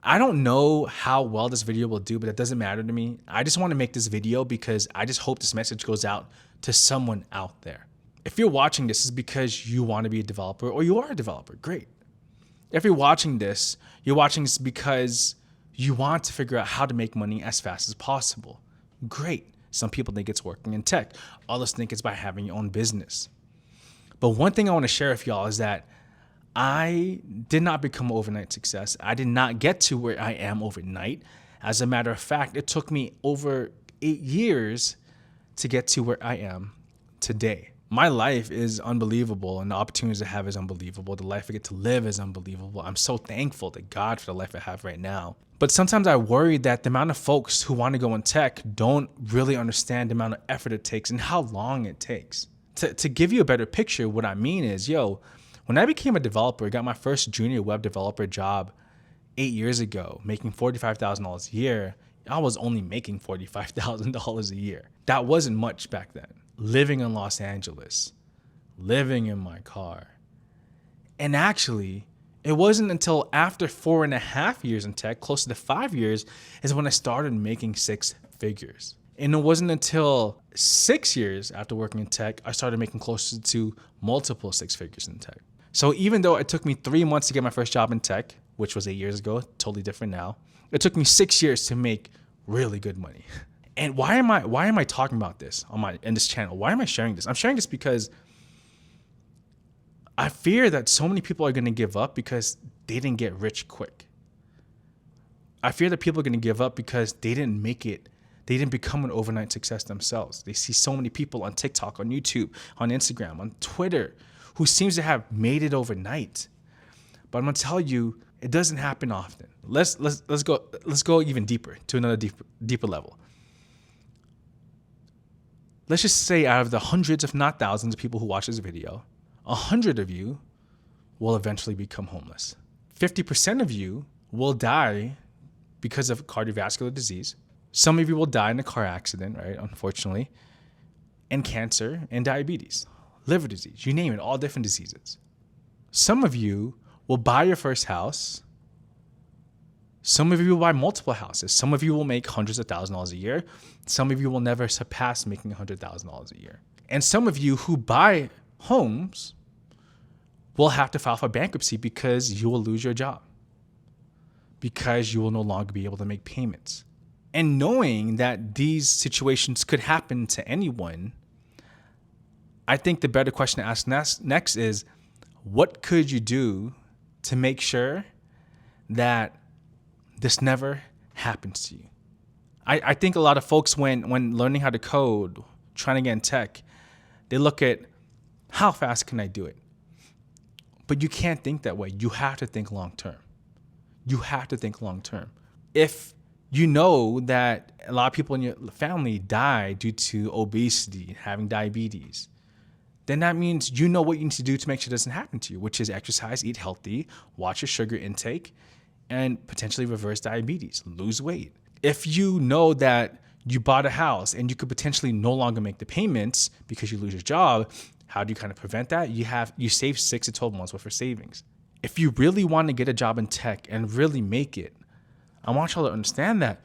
I don't know how well this video will do, but it doesn't matter to me. I just want to make this video because I just hope this message goes out to someone out there. If you're watching this, it's because you want to be a developer or you are a developer. Great. If you're watching this because you want to figure out how to make money as fast as possible. Great. Some people think it's working in tech. Others think it's by having your own business. But one thing I want to share with y'all is that I did not become an overnight success. I did not get to where I am overnight. As a matter of fact, it took me over 8 years to get to where I am today. My life is unbelievable, and the opportunities I have is unbelievable. The life I get to live is unbelievable. I'm so thankful to God for the life I have right now. But sometimes I worry that the amount of folks who want to go in tech don't really understand the amount of effort it takes and how long it takes. To give you a better picture, what I mean is, when I became a developer, I got my first junior web developer job 8 years ago, making $45,000 a year. I was only making $45,000 a year. That wasn't much back then. Living in Los Angeles, living in my car. And actually, it wasn't until after 4.5 years in tech, close to 5 years, is when I started making 6 figures. And it wasn't until 6 years after working in tech, I started making closer to multiple 6 figures in tech. So even though it took me 3 months to get my first job in tech, which was 8 years ago, totally different now, it took me 6 years to make really good money. And why am I talking about this in this channel? Why am I sharing this? I'm sharing this because I fear that so many people are going to give up because they didn't get rich quick. I fear that people are going to give up because they didn't make it. They didn't become an overnight success themselves. They see so many people on TikTok, on YouTube, on Instagram, on Twitter, who seems to have made it overnight. But I'm gonna tell you, it doesn't happen often. Let's go even deeper, to another deeper level. Let's just say out of the hundreds, if not thousands, of people who watch this video, 100 of you will eventually become homeless. 50% of you will die because of cardiovascular disease. Some of you will die in a car accident, right? Unfortunately, and cancer and diabetes, liver disease, you name it, all different diseases. Some of you will buy your first house. Some of you will buy multiple houses. Some of you will make hundreds of thousands of dollars a year. Some of you will never surpass making $100,000 a year. And some of you who buy homes will have to file for bankruptcy because you will lose your job, because you will no longer be able to make payments. And knowing that these situations could happen to anyone, I think the better question to ask next is, what could you do to make sure that this never happens to you? I think a lot of folks, when learning how to code, trying to get in tech, they look at how fast can I do it? But you can't think that way. You have to think long term. You have to think long term. If you know that a lot of people in your family die due to obesity, having diabetes, then that means you know what you need to do to make sure it doesn't happen to you, which is exercise, eat healthy, watch your sugar intake, and potentially reverse diabetes, lose weight. If you know that you bought a house and you could potentially no longer make the payments because you lose your job, how do you kind of prevent that? You save 6 to 12 months worth of savings. If you really want to get a job in tech and really make it, I want y'all to understand that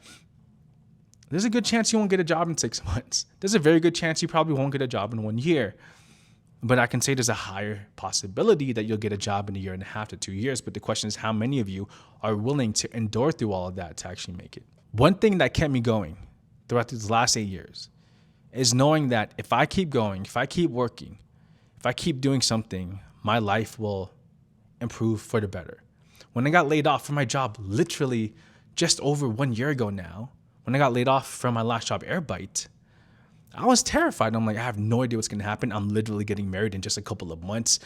there's a good chance you won't get a job in 6 months. There's a very good chance you probably won't get a job in 1 year. But I can say there's a higher possibility that you'll get a job in 1.5 to 2 years. But the question is, how many of you are willing to endure through all of that to actually make it? One thing that kept me going throughout these last 8 years is knowing that if I keep going, if I keep working, if I keep doing something, my life will improve for the better. When I got laid off from my job, literally just over 1 year ago now, when I got laid off from my last job, Airbite, I was terrified. I'm like, I have no idea what's going to happen. I'm literally getting married in just a couple of months.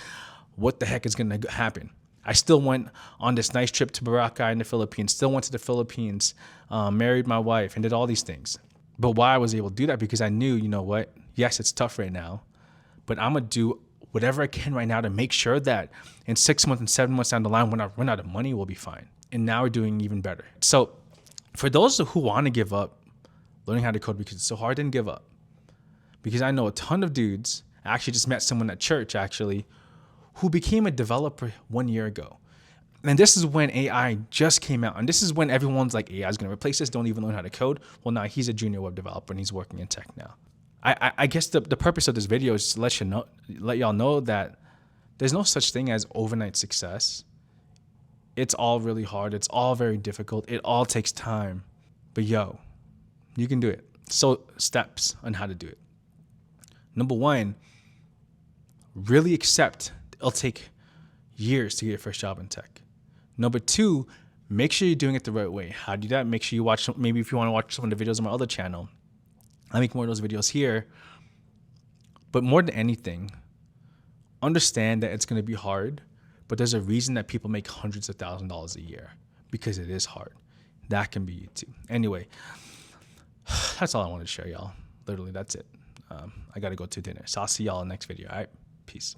What the heck is going to happen? I still went on this nice trip to Boracay in the Philippines, still went to the Philippines, married my wife, and did all these things. But why I was able to do that? Because I knew, you know what? Yes, it's tough right now, but I'm going to do whatever I can right now to make sure that in 6 months and 7 months down the line, when I run out of money, we'll be fine. And now we're doing even better. So for those who want to give up learning how to code because it's so hard, didn't give up. Because I know a ton of dudes, I actually just met someone at church actually, who became a developer 1 year ago. And this is when AI just came out. And this is when everyone's like, AI is going to replace this. Don't even learn how to code. Well, now he's a junior web developer and he's working in tech now. I guess the purpose of this video is to let y'all know that there's no such thing as overnight success. It's all really hard. It's all very difficult. It all takes time. But yo, you can do it. So steps on how to do it. Number one, really accept it'll take years to get your first job in tech. Number two, make sure you're doing it the right way. How do you do that? Make sure you watch, maybe if you want to watch some of the videos on my other channel, I make more of those videos here. But more than anything, understand that it's going to be hard, but there's a reason that people make hundreds of thousands of dollars a year, because it is hard. That can be you too. Anyway, that's all I wanted to share, y'all. Literally, that's it. I got to go to dinner. So I'll see y'all in the next video. All right. Peace.